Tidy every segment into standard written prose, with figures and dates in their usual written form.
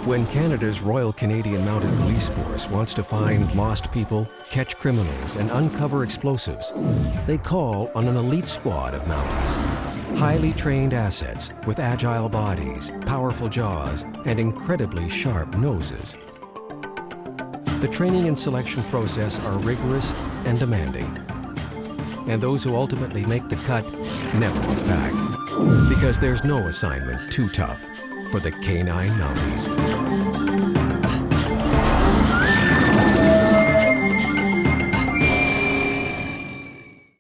When Canada's Royal Canadian Mounted Police Force wants to find lost people, catch criminals, and uncover explosives, they call on an elite squad of Mounties. Highly trained assets with agile bodies, powerful jaws, and incredibly sharp noses. The training and selection process are rigorous and demanding. And those who ultimately make the cut never look back, because there's no assignment too tough for the K9 Mounties.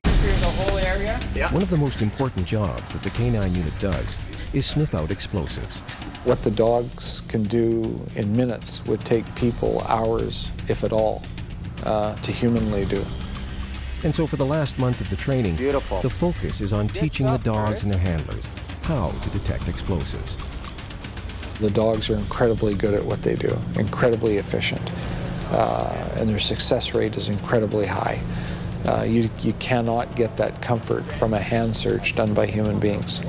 Clear the whole area? Yeah. One of the most important jobs that the K9 unit does is sniff out explosives. What the dogs can do in minutes would take people hours, if at all, to humanly do. And so for the last month of the training, Beautiful. the focus is on teaching the dogs and their handlers how to detect explosives. The dogs are incredibly good at what they do, incredibly efficient, and their success rate is incredibly high. You cannot get that comfort from a hand search done by human beings,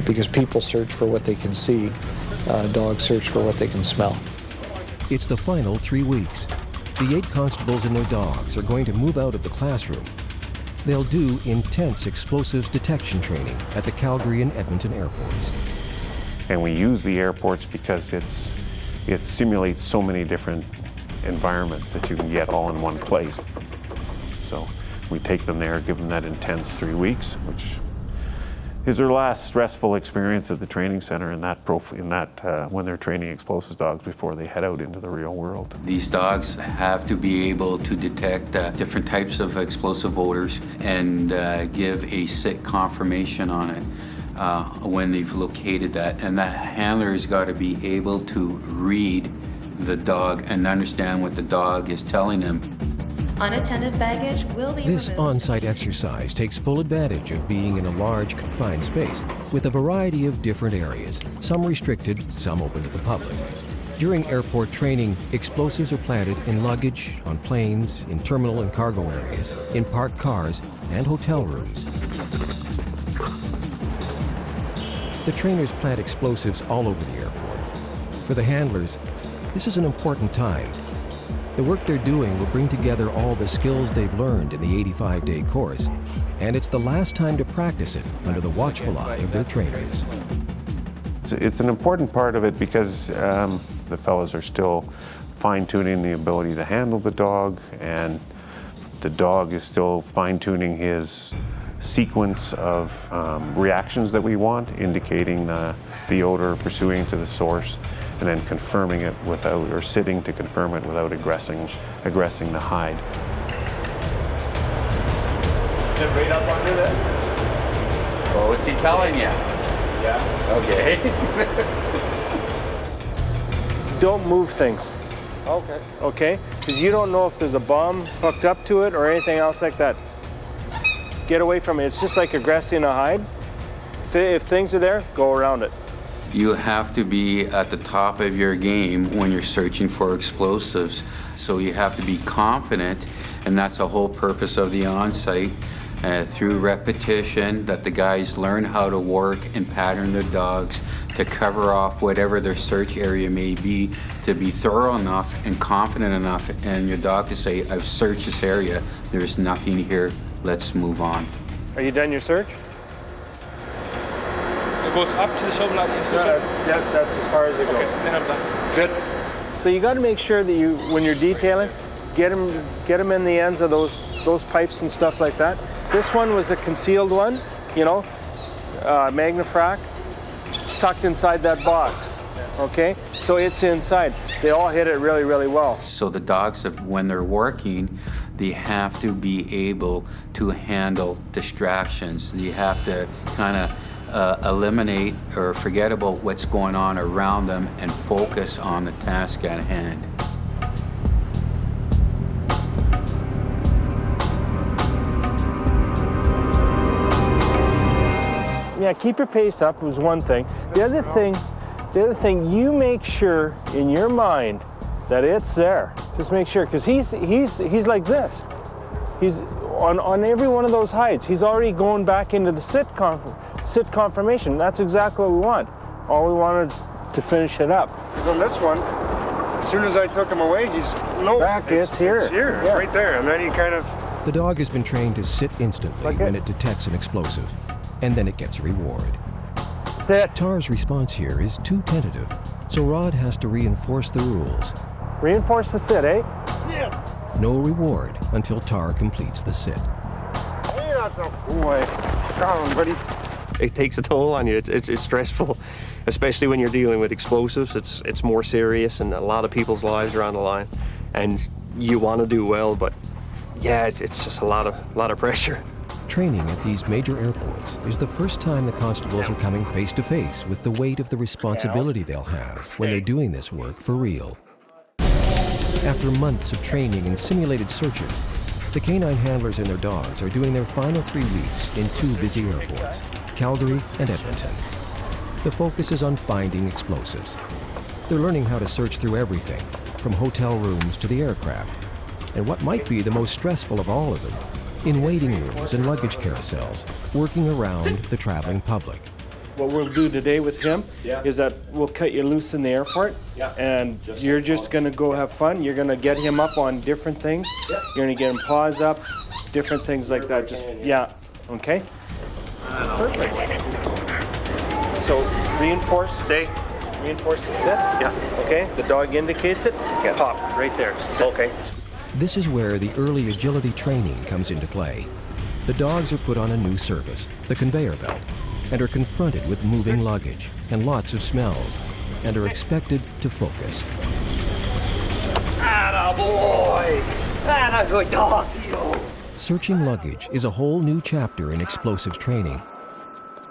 because people search for what they can see, dogs search for what they can smell. It's the final 3 weeks. The 8 constables and their dogs are going to move out of the classroom. They'll do intense explosives detection training at the Calgary and Edmonton airports. And we use the airports because it simulates so many different environments that you can get all in one place. So we take them there, give them that intense 3 weeks, which is their last stressful experience at the training center when they're training explosives dogs before they head out into the real world. These dogs have to be able to detect different types of explosive odors and give a sick confirmation on it when they've located that. And the handler's got to be able to read the dog and understand what the dog is telling them. Unattended baggage will be This removed. on-site exercise takes full advantage of being in a large, confined space with a variety of different areas, some restricted, some open to the public. During airport training, explosives are planted in luggage, on planes, in terminal and cargo areas, in parked cars, and hotel rooms. The trainers plant explosives all over the airport. For the handlers, this is an important time. The work they're doing will bring together all the skills they've learned in the 85-day course, and it's the last time to practice it under the watchful eye of their trainers. It's an important part of it because the fellows are still fine-tuning the ability to handle the dog, and the dog is still fine-tuning his sequence of reactions that we want, indicating the odor, pursuing to the source, and then confirming it without, or sitting to confirm it without aggressing the hide. Is it right up under there? Well, what's he telling you? Yeah. Okay. Don't move things, Okay. okay? Because you don't know if there's a bomb hooked up to it or anything else like that. Get away from it. It's just like aggressing a hide. If things are there, go around it. You have to be at the top of your game when you're searching for explosives. So you have to be confident, and that's the whole purpose of the on-site. Through repetition, that the guys learn how to work and pattern their dogs to cover off whatever their search area may be, to be thorough enough and confident enough, and your dog to say, I've searched this area, there's nothing here, let's move on. Are you done your search? It goes up to the shovel at the intercept? Yeah, that's as far as it goes. Okay, then I'm done. Good. So you got to make sure that you, when you're detailing, get them in the ends of those pipes and stuff like that. This one was a concealed one, you know, magnifrac, tucked inside that box. Okay, so it's inside. They all hit it really, really well. So the dogs, when they're working, they have to be able to handle distractions. You have to kind of eliminate or forget about what's going on around them and focus on the task at hand. Yeah, keep your pace up was one thing. The other thing, you make sure in your mind that it's there. Just make sure, because he's like this. He's on every one of those hides. He's already going back into the sit confirmation. That's exactly what we want. All we want is to finish it up. On this one, as soon as I took him away, he's Back, it's here. It's here, Yeah. right there. And then he kind of, The dog has been trained to sit instantly Like when it. it detects an explosive, and then it gets a reward. Sit. Tar's response here is too tentative, so Rod has to reinforce the rules. Reinforce the sit, eh? No reward until Tar completes the sit. hey, that's a boy. Come on, buddy. It takes a toll on you. It's stressful, especially when you're dealing with explosives. It's more serious, and a lot of people's lives are on the line. And you want to do well, but yeah, it's just a lot of pressure. Training at these major airports is the first time the constables are coming face to face with the weight of the responsibility they'll have when they're doing this work for real. After months of training and simulated searches, the canine handlers and their dogs are doing their final 3 weeks in 2 busy airports, Calgary and Edmonton. The focus is on finding explosives. They're learning how to search through everything, from hotel rooms to the aircraft, and what might be the most stressful of all of them, in waiting rooms and luggage carousels, working around the traveling public. What we'll do today with him is that we'll cut you loose in the airport, and you're just gonna go have fun. You're gonna get him up on different things. You're gonna get him paws up, different things like that. Just, yeah, okay? Perfect. So reinforce, stay. Reinforce the sit. Yeah. Okay, the dog indicates it. Yeah. Pop, right there. Sit. Okay. This is where the early agility training comes into play. The dogs are put on a new surface, the conveyor belt, and are confronted with moving luggage and lots of smells, and are expected to focus. Attaboy! Atta good dog! Searching luggage is a whole new chapter in explosives training.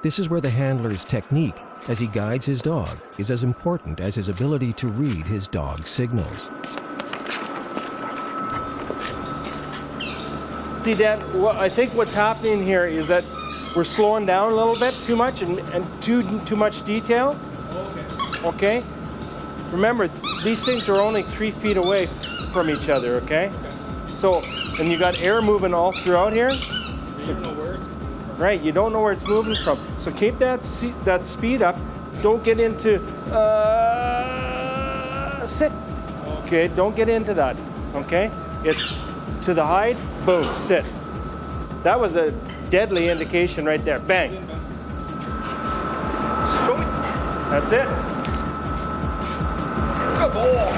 This is where the handler's technique as he guides his dog is as important as his ability to read his dog's signals. See, Dan, I think what's happening here is that we're slowing down a little bit too much and too much detail. Okay? Remember, these things are only 3 feet away from each other, okay? So, and you got air moving all throughout here. Right, you don't know where it's moving from. So keep that speed up. Don't get into sit. Okay, don't get into that. Okay, it's to the hide. Boom, sit. That was a deadly indication right there. Bang. That's it. Good boy.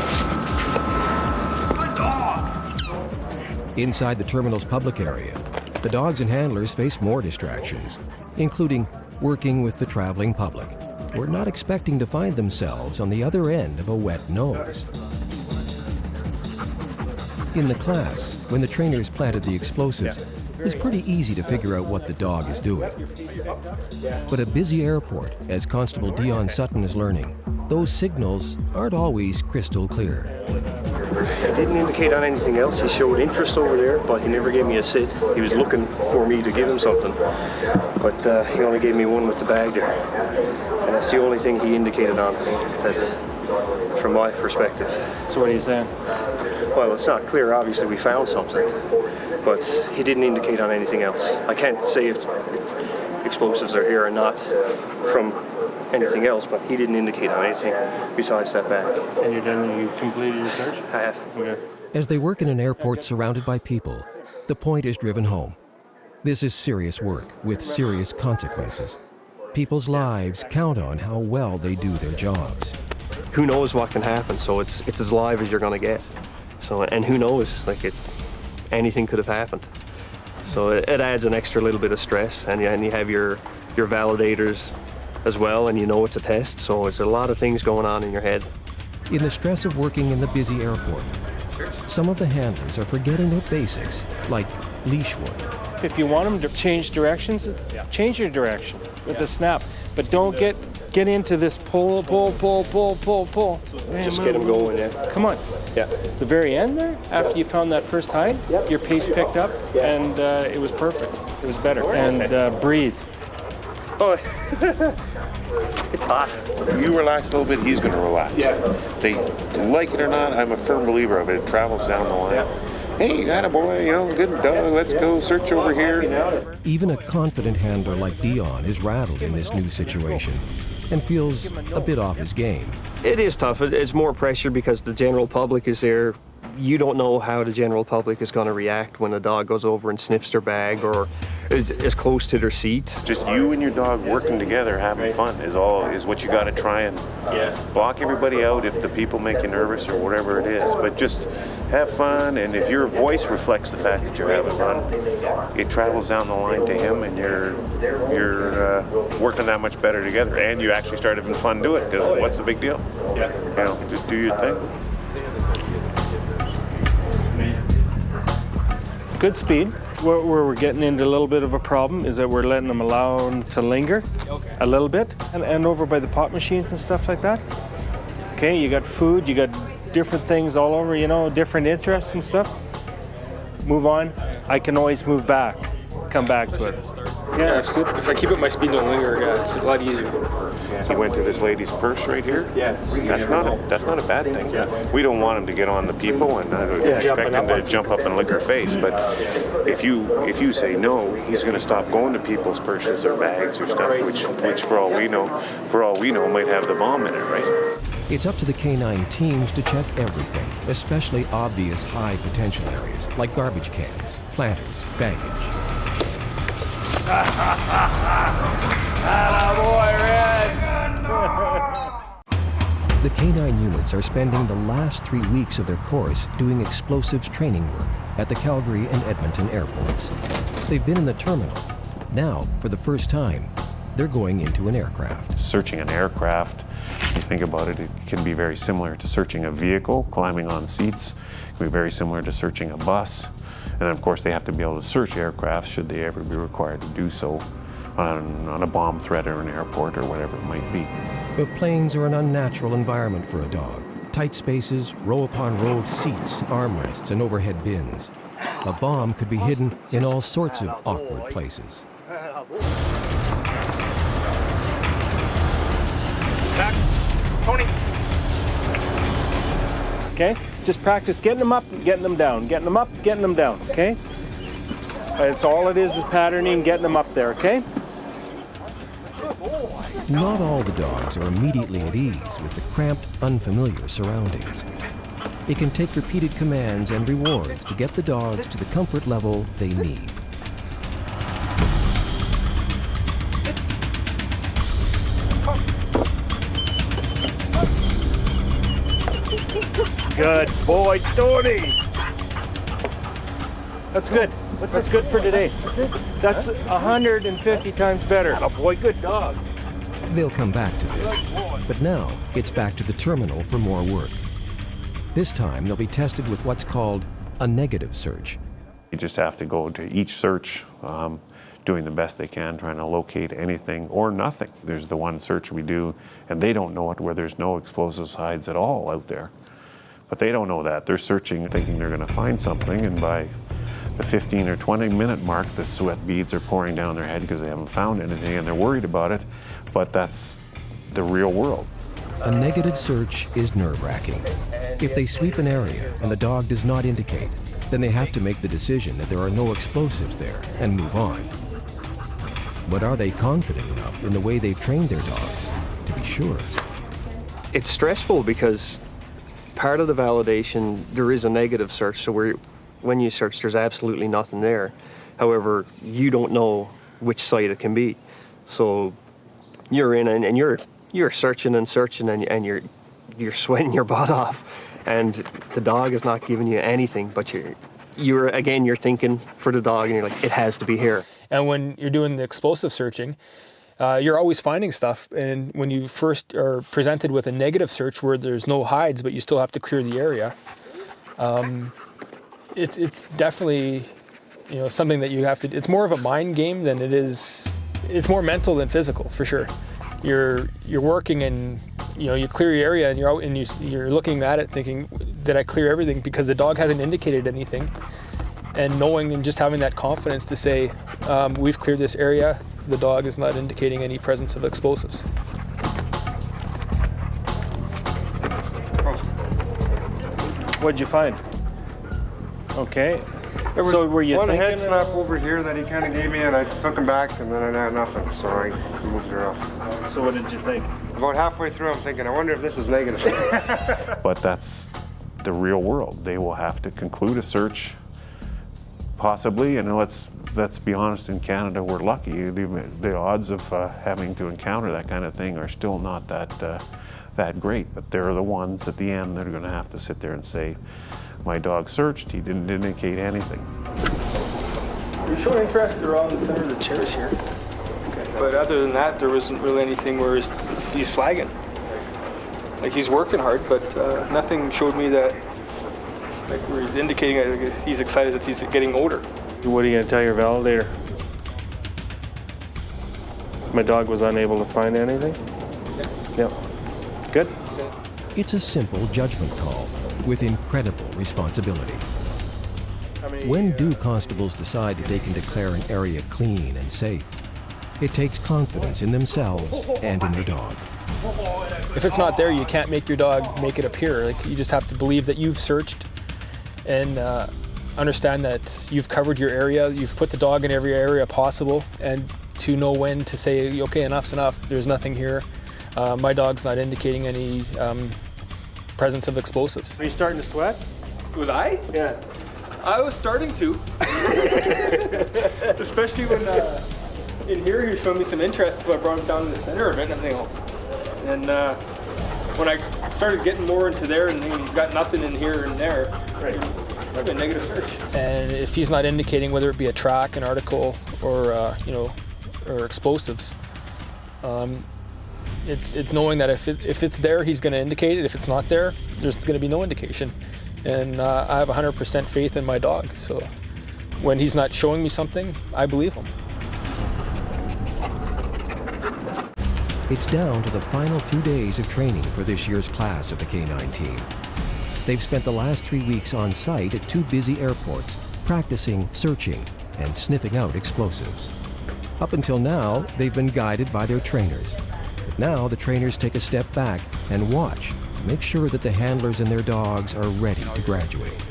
Good dog. Inside the terminal's public area, the dogs and handlers face more distractions, including working with the traveling public, who are not expecting to find themselves on the other end of a wet nose. In the class, when the trainers planted the explosives, it's pretty easy to figure out what the dog is doing. But a busy airport, as Constable Dion Sutton is learning, those signals aren't always crystal clear. He didn't indicate on anything else. He showed interest over there, but he never gave me a sit. He was looking for me to give him something, but he only gave me one with the bag there. And that's the only thing he indicated on, that, from my perspective. So what are you saying? Well, it's not clear. Obviously, we found something, but he didn't indicate on anything else. I can't say if explosives are here or not from anything else, but he didn't indicate on anything besides that bag. And you completed your search? I have. Okay. As they work in an airport surrounded by people, the point is driven home. This is serious work with serious consequences. People's lives count on how well they do their jobs. Who knows what can happen? So it's as live as you're going to get. So, and who knows? Anything could have happened. So it adds an extra little bit of stress, and you have your validators as well, and you know it's a test. So it's a lot of things going on in your head. In the stress of working in the busy airport, some of the handlers are forgetting their basics, like leash work. If you want them to change directions, change your direction with the snap. But don't get into this pull. Just get them going, yeah. Come on. Yeah. The very end there, after you found that first hide, your pace picked up, and it was perfect. It was better. And breathe. Oh, it's hot. You relax a little bit, he's going to relax. Yeah. They like it or not, I'm a firm believer of it. It travels down the line. Yeah. Hey, attaboy, good dog, let's go search over here. Even a confident handler like Dion is rattled in this new situation. and feels a bit off his game. It is tough. It's more pressure because the general public is there. You don't know how the general public is going to react when a dog goes over and sniffs their bag or is close to their seat. Just you and your dog working together, having fun is what you got to try and block everybody out if the people make you nervous or whatever it is. But just have fun, and if your voice reflects the fact that you're having fun, it travels down the line to him, and you're working that much better together, and you actually start having fun doing it. Because what's the big deal? You know, just do your thing. Good speed. Where we're getting into a little bit of a problem is that we're letting them allow them to linger a little bit, and over by the pop machines and stuff like that. Okay, you got food, you got different things all over, you know, different interests and stuff. Move on. I can always move back, come back to it. Yeah, that's good. If I keep it, my speed don't linger. It's a lot easier. He went to this lady's purse right here. Yeah. That's not a bad thing. Yeah. We don't want him to get on the people and expect him to jump up and lick her face. But if you say no, he's going to stop going to people's purses or bags or stuff, which for all we know might have the bomb in it, right? It's up to the K9 teams to check everything, especially obvious high potential areas like garbage cans, planters, baggage. The K9 units are spending the last 3 weeks of their course doing explosives training work at the Calgary and Edmonton airports. They've been in the terminal. Now, for the first time, they're going into an aircraft. Searching an aircraft, if you think about it, it can be very similar to searching a vehicle, climbing on seats. It can be very similar to searching a bus. And of course, they have to be able to search aircraft should they ever be required to do so on a bomb threat or an airport or whatever it might be. But planes are an unnatural environment for a dog. Tight spaces, row upon row of seats, armrests, and overhead bins. A bomb could be hidden in all sorts of awkward places. Back. Tony. Okay? Just practice getting them up, getting them down, getting them up, getting them down, okay? That's all it is patterning, getting them up there, okay? Not all the dogs are immediately at ease with the cramped, unfamiliar surroundings. It can take repeated commands and rewards to get the dogs to the comfort level they need. Good boy, Tony. That's good. That's good for today. That's 150 times better. Oh boy, good dog. They'll come back to this, but now it's back to the terminal for more work. This time they'll be tested with what's called a negative search. You just have to go to each search, doing the best they can, trying to locate anything or nothing. There's the one search we do, and they don't know it, where there's no explosives hides at all out there. But they don't know that. They're searching, thinking they're going to find something, and by the 15 or 20 minute mark, the sweat beads are pouring down their head because they haven't found anything and they're worried about it, but that's the real world. A negative search is nerve-wracking. If they sweep an area and the dog does not indicate, then they have to make the decision that there are no explosives there and move on. But are they confident enough in the way they've trained their dogs to be sure? It's stressful because part of the validation, there is a negative search, so when you search, there's absolutely nothing there. However, you don't know which site it can be. So you're in and you're searching and searching and you're sweating your butt off, and the dog is not giving you anything, but you're thinking for the dog, and you're like, it has to be here. And when you're doing the explosive searching, you're always finding stuff. And when you first are presented with a negative search where there's no hides, but you still have to clear the area, it's definitely, something that you have to. It's more of a mind game than it is. It's more mental than physical, for sure. You're working and you clear your area and you're out and you're looking at it thinking, did I clear everything? Because the dog hasn't indicated anything. And knowing and just having that confidence to say, we've cleared this area, the dog is not indicating any presence of explosives. What'd you find? Okay. There was So were you one thinking, head slap over here that he kind of gave me, and I took him back, and then I had nothing, so I moved her off. So what did you think? About halfway through, I'm thinking, I wonder if this is negative. But that's the real world. They will have to conclude a search, possibly, and let's be honest, in Canada, we're lucky. The odds of having to encounter that kind of thing are still not that great, but they're the ones at the end that are going to have to sit there and say, my dog searched, he didn't indicate anything. You're showing interest around the center of the chairs here. But other than that, there wasn't really anything where he's flagging. Like, he's working hard, but nothing showed me that, like, where he's indicating that he's excited that he's getting older. What are you gonna tell your validator? My dog was unable to find anything? Yep. Good. It's a simple judgment call with incredible responsibility. When do constables decide that they can declare an area clean and safe? It takes confidence in themselves and in their dog. If it's not there, you can't make your dog make it appear. Like, you just have to believe that you've searched and understand that you've covered your area, you've put the dog in every area possible, and to know when to say, okay, enough's enough, there's nothing here. My dog's not indicating any presence of explosives. Are you starting to sweat? Was I? Yeah. I was starting to. Especially when in here he was showing me some interest, so I brought him down to the center of it, and I'm thinking, oh. And when I started getting more into there, and he's got nothing in here and there, right. Probably a negative search. And if he's not indicating whether it be a track, an article, or or explosives, it's knowing that if it's there, he's going to indicate it. If it's not there, there's going to be no indication. And I have 100% faith in my dog. So when he's not showing me something, I believe him. It's down to the final few days of training for this year's class of the K9 team. They've spent the last 3 weeks on site at 2 busy airports, practicing searching and sniffing out explosives. Up until now, they've been guided by their trainers. But now the trainers take a step back and watch to make sure that the handlers and their dogs are ready to graduate.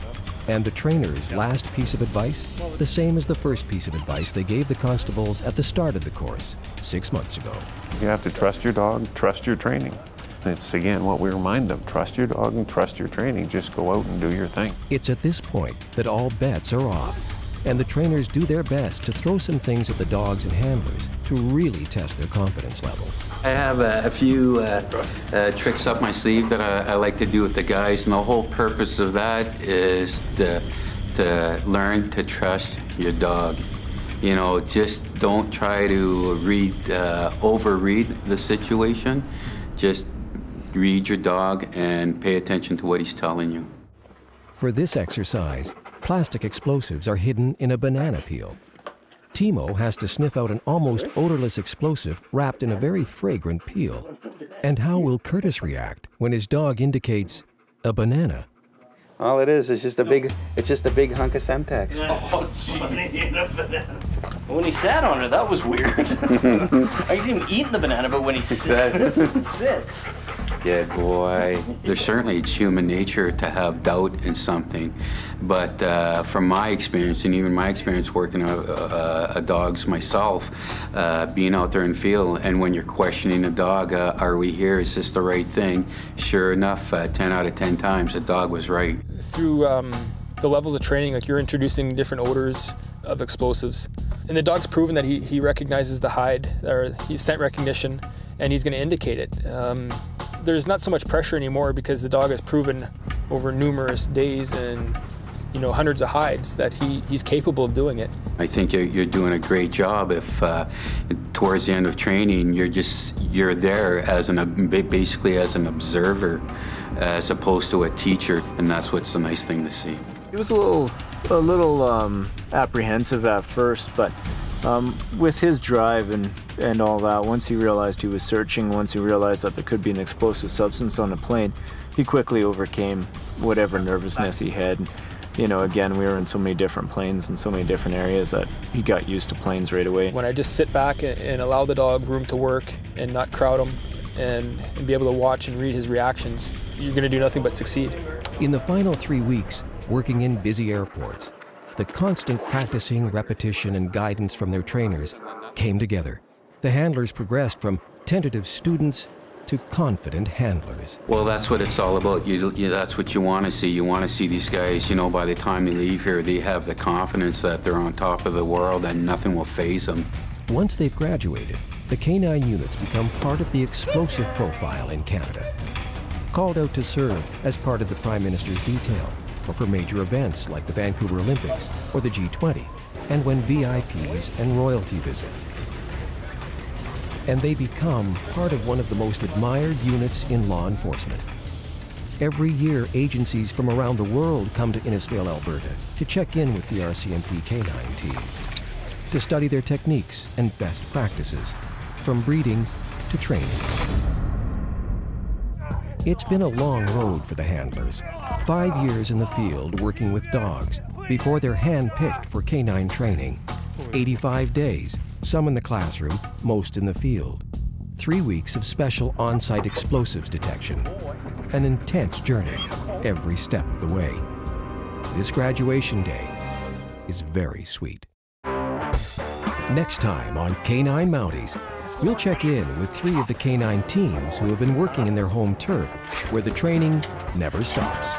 And the trainers' last piece of advice? The same as the first piece of advice they gave the constables at the start of the course 6 months ago. You have to trust your dog, trust your training. It's, again, what we remind them. Trust your dog and trust your training. Just go out and do your thing. It's at this point that all bets are off, and the trainers do their best to throw some things at the dogs and handlers to really test their confidence level. I have a few tricks up my sleeve that I like to do with the guys, and the whole purpose of that is to learn to trust your dog. You know, just don't try to overread the situation. Just read your dog and pay attention to what he's telling you. For this exercise, plastic explosives are hidden in a banana peel. Timo has to sniff out an almost odorless explosive wrapped in a very fragrant peel. And how will Curtis react when his dog indicates a banana? All it is just a big hunk of Semtex. Oh, when he sat on it, that was weird. I can see him eating the banana, but when he sits. Good boy. There's certainly, it's human nature to have doubt in something, but from my experience, and even my experience working a dogs myself, being out there in the field, and when you're questioning a dog, are we here, is this the right thing? Sure enough, 10 out of 10 times, the dog was right. Through the levels of training, like, you're introducing different odors of explosives. And the dog's proven that he recognizes the hide, or he's scent recognition, and he's going to indicate it. There's not so much pressure anymore because the dog has proven over numerous days and hundreds of hides that he's capable of doing it. I think you're doing a great job if towards the end of training you're there as basically as an observer as opposed to a teacher, and that's what's the nice thing to see. He was a little apprehensive at first, but with his drive and all that, once he realized he was searching, once he realized that there could be an explosive substance on the plane, he quickly overcame whatever nervousness he had. Again, we were in so many different planes and so many different areas that he got used to planes right away. When I just sit back and allow the dog room to work and not crowd him and be able to watch and read his reactions, you're going to do nothing but succeed. In the final 3 weeks, working in busy airports, the constant practicing, repetition, and guidance from their trainers came together. The handlers progressed from tentative students to confident handlers. Well, that's what it's all about. That's what you want to see. You want to see these guys, you know, by the time they leave here, they have the confidence that they're on top of the world and nothing will faze them. Once they've graduated, the K9 units become part of the explosive profile in Canada. Called out to serve as part of the Prime Minister's detail, or for major events like the Vancouver Olympics or the G20, and when VIPs and royalty visit. And they become part of one of the most admired units in law enforcement. Every year, agencies from around the world come to Innisfail, Alberta to check in with the RCMP K9 team, to study their techniques and best practices, from breeding to training. It's been a long road for the handlers. 5 years in the field working with dogs before they're hand-picked for K9 training. 85 days, some in the classroom, most in the field. 3 weeks of special on-site explosives detection. An intense journey every step of the way. This graduation day is very sweet. Next time on K9 Mounties, we'll check in with 3 of the K9 teams who have been working in their home turf, where the training never stops.